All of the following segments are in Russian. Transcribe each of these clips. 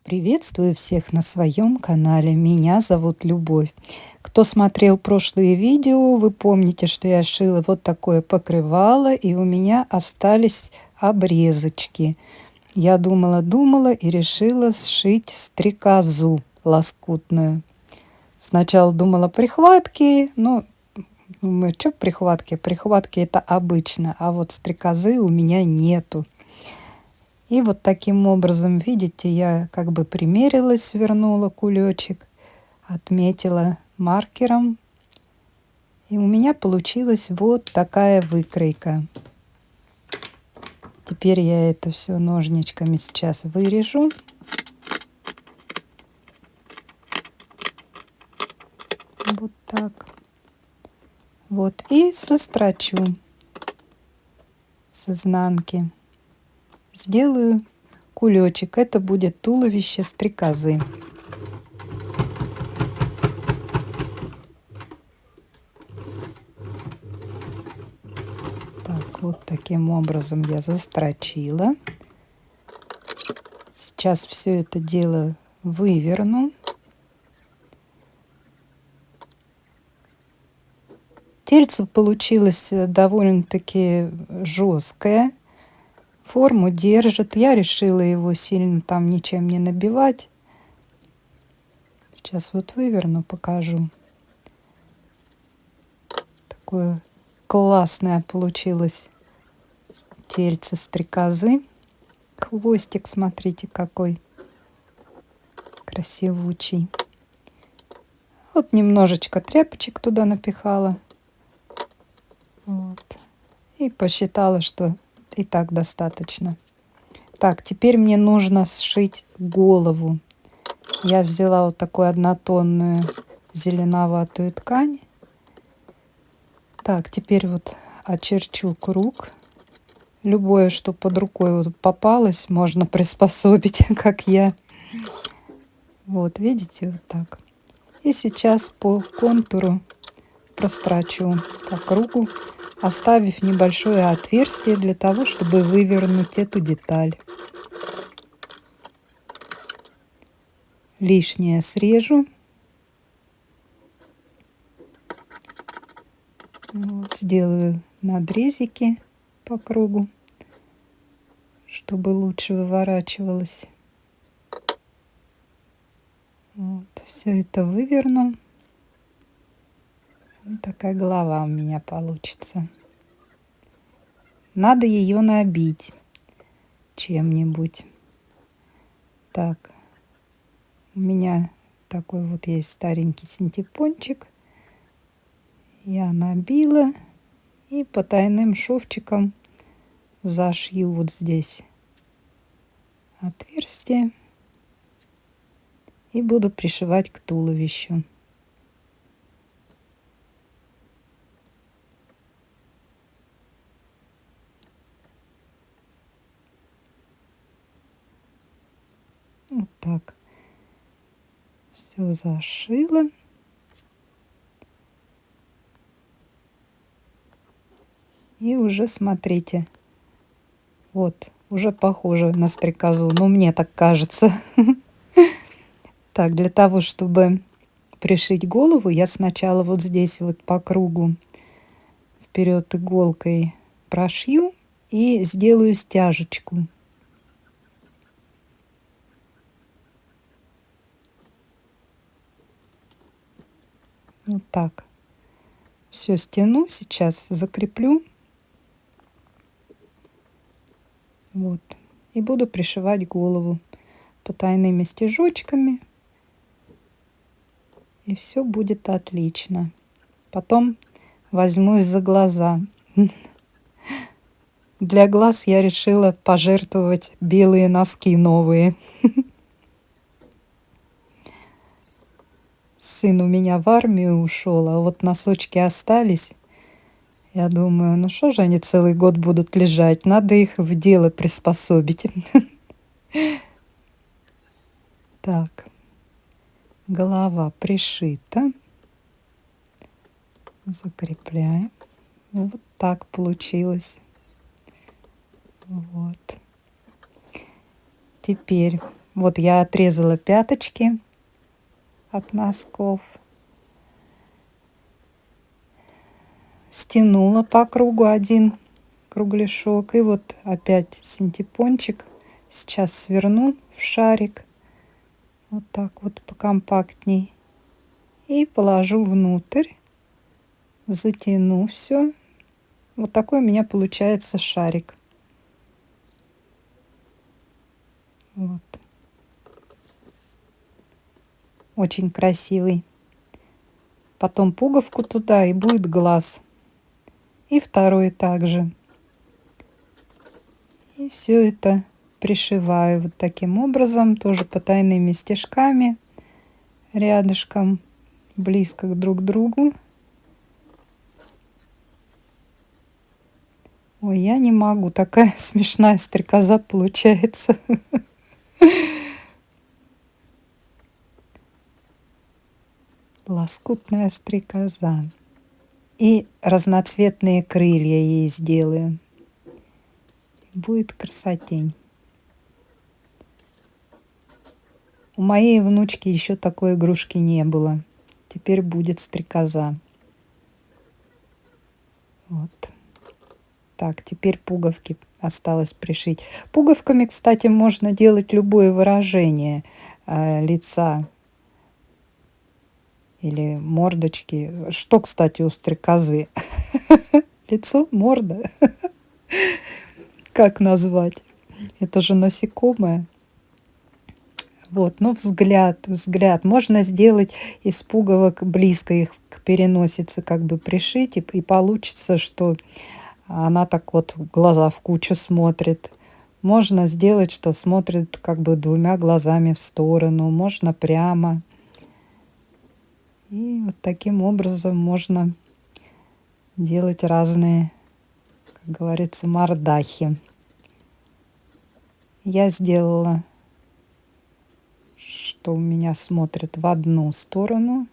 Приветствую всех на своем канале. Меня зовут Любовь. Кто смотрел прошлые видео, вы помните, что я шила вот такое покрывало, и у меня остались обрезочки. Я думала и решила сшить стрекозу лоскутную. Сначала думала прихватки, но думаю, что прихватки? Прихватки это обычно, а вот стрекозы у меня нету. И вот таким образом, видите, я как бы примерилась, свернула кулечек, отметила маркером. И у меня получилась вот такая выкройка. Теперь я это все ножничками сейчас вырежу. Вот так. Вот и сострочу с изнанки. Сделаю кулечек. Это будет туловище стрекозы. Так, вот таким образом я застрочила. Сейчас все это дело выверну. Тельце получилось довольно-таки жесткое. Форму держит. Я решила его сильно там ничем не набивать. Сейчас вот выверну, покажу. Такое классное получилось тельце стрекозы. Хвостик, смотрите, какой красивучий. Вот немножечко тряпочек туда напихала. Вот. И посчитала, что и так достаточно. Так, теперь мне нужно сшить голову. Я взяла вот такую однотонную зеленоватую ткань. Так, теперь вот очерчу круг. Любое, что под рукой вот попалось, можно приспособить, как я. Вот, видите, вот так. И сейчас по контуру прострочу по кругу, оставив небольшое отверстие для того, чтобы вывернуть эту деталь. Лишнее срежу. Вот, сделаю надрезики по кругу, чтобы лучше выворачивалось. Вот, все это выверну. Вот такая голова у меня получится. Надо ее набить чем-нибудь. Так, у меня такой вот есть старенький синтепончик. Я набила и потайным шовчиком зашью вот здесь отверстие и буду пришивать к туловищу. Вот так. Все зашила. И уже смотрите. Вот, уже похоже на стрекозу. Ну, мне так кажется. Так, для того, чтобы пришить голову, я сначала вот здесь вот по кругу вперед иголкой прошью и сделаю стяжечку. Вот так. Все стяну, сейчас закреплю. Вот. И буду пришивать голову потайными стежочками. И все будет отлично. Потом возьмусь за глаза. Для глаз я решила пожертвовать белые носки новые. Сын у меня в армию ушел, а вот носочки остались. Я думаю, ну что же они целый год будут лежать? Надо их в дело приспособить. Так, голова пришита. Закрепляем. Вот так получилось. Вот. Теперь Вот я отрезала пяточки от носков. Стянула по кругу один кругляшок. И вот опять синтепончик сейчас сверну в шарик. Вот так вот покомпактней. И положу внутрь. Затяну все. Вот такой у меня получается шарик. Вот. Очень красивый. Потом пуговку туда, и будет глаз. И второй также. И все это пришиваю вот таким образом, тоже потайными стежками, рядышком, близко друг к другу. Ой, я не могу, такая смешная стрекоза получается. Лоскутная стрекоза. И разноцветные крылья ей сделаю. Будет красотень. У моей внучки еще такой игрушки не было. Теперь будет стрекоза. Вот. Так, теперь пуговки осталось пришить. Пуговками, кстати, можно делать любое выражение лица или мордочки. Что, кстати, у стрекозы? Лицо, морда. Как назвать? Это же насекомое. Вот, ну взгляд. Можно сделать из пуговок близко их к переносице как бы пришить, и получится, что она так вот глаза в кучу смотрит. Можно сделать, что смотрит как бы двумя глазами в сторону. Можно прямо. И вот таким образом можно делать разные, как говорится, мордахи. Я сделала, что у меня смотрит в одну сторону.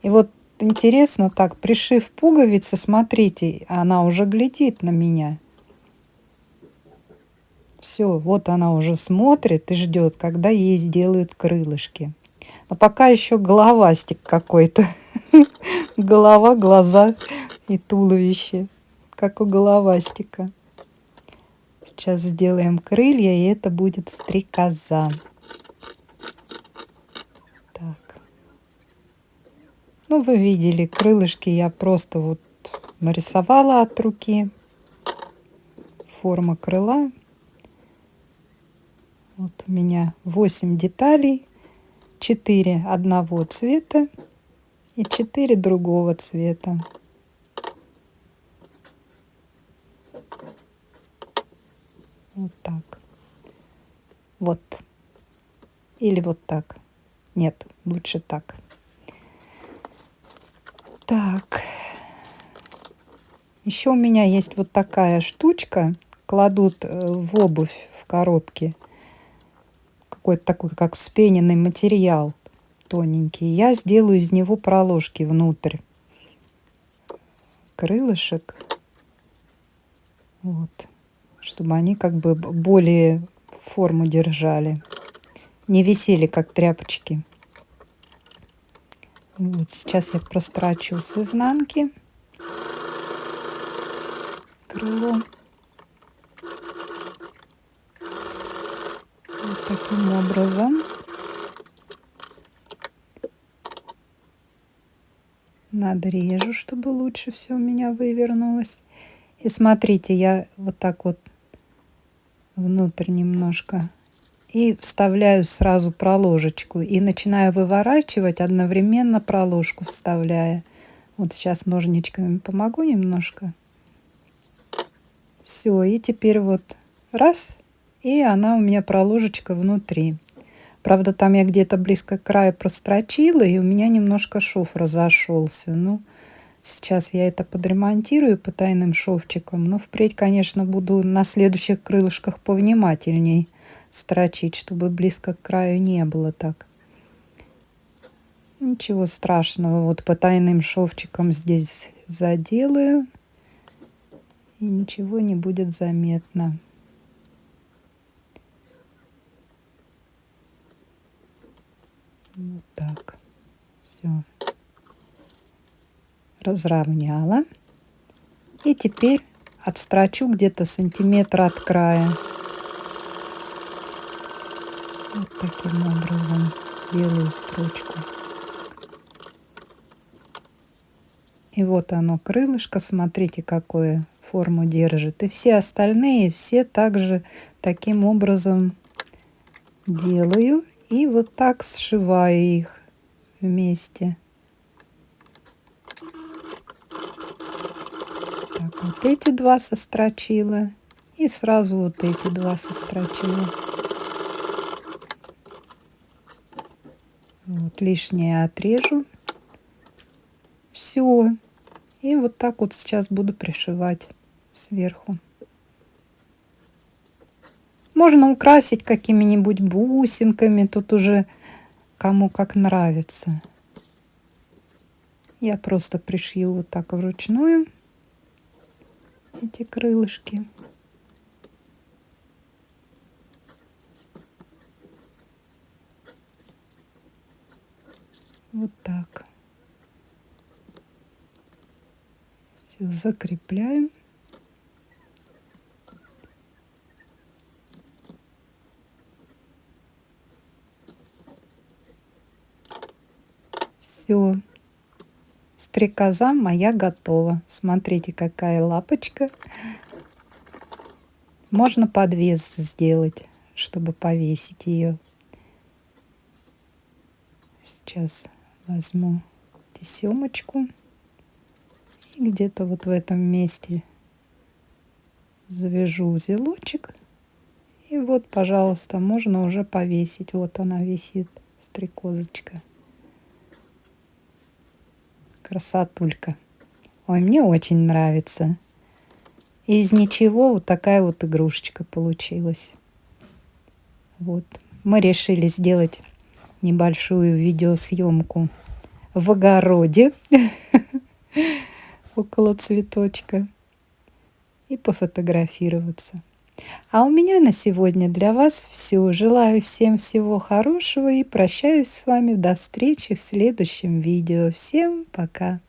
И вот интересно так, пришив пуговицы, смотрите, она уже глядит на меня. Все, вот она уже смотрит и ждет, когда ей сделают крылышки. Но пока еще головастик какой-то. Голова, глаза и туловище, как у головастика. Сейчас сделаем крылья, и это будет стрекоза. Так. Ну, вы видели, крылышки я просто вот нарисовала от руки. Форма крыла. Вот у меня 8 деталей. 4 одного цвета и 4 другого цвета. Вот так. Вот. Или вот так. Нет, лучше так. Так. Еще у меня есть вот такая штучка. Кладут в обувь в коробке. Какой-то такой, как вспененный материал тоненький. Я сделаю из него проложки внутрь крылышек. Вот. Чтобы они как бы более форму держали. Не висели, как тряпочки. Вот сейчас я прострочу с изнанки крыло. Вот таким образом. Надрежу, чтобы лучше все у меня вывернулось. И смотрите, я вот так вот внутрь немножко. И вставляю сразу проложечку. И начинаю выворачивать, одновременно проложку вставляя. Вот сейчас ножничками помогу немножко. Все, и теперь вот раз, и она у меня проложечка внутри. Правда, там я где-то близко к краю прострочила, и у меня немножко шов разошелся. Ну, сейчас я это подремонтирую потайным шовчиком. Но впредь, конечно, буду на следующих крылышках повнимательней строчить, чтобы близко к краю не было так. Ничего страшного. Вот потайным шовчиком здесь заделаю, и ничего не будет заметно. Вот так. Все. Разровняла. И теперь отстрочу где-то сантиметр от края. Вот таким образом сделаю строчку. И вот оно, крылышко, смотрите, какую форму держит. И все остальные, все также таким образом делаю. И вот так сшиваю их вместе. Так, вот эти два сострочила. И сразу вот эти два сострочила. Вот лишнее отрежу. Все. И вот так вот сейчас буду пришивать сверху. Можно украсить какими-нибудь бусинками. Тут уже кому как нравится. Я просто пришью вот так вручную эти крылышки. Вот так. Все закрепляем. Все. Стрекоза моя готова. Смотрите, какая лапочка. Можно подвес сделать, чтобы повесить ее. Сейчас возьму тесемочку и где-то вот в этом месте завяжу узелочек. И вот, пожалуйста, можно уже повесить. Вот она висит, стрекозочка. Красотулька. Ой, мне очень нравится. И из ничего вот такая вот игрушечка получилась. Вот. Мы решили сделать небольшую видеосъемку в огороде около цветочка и пофотографироваться. А у меня на сегодня для вас все. Желаю всем всего хорошего и прощаюсь с вами. До встречи в следующем видео. Всем пока!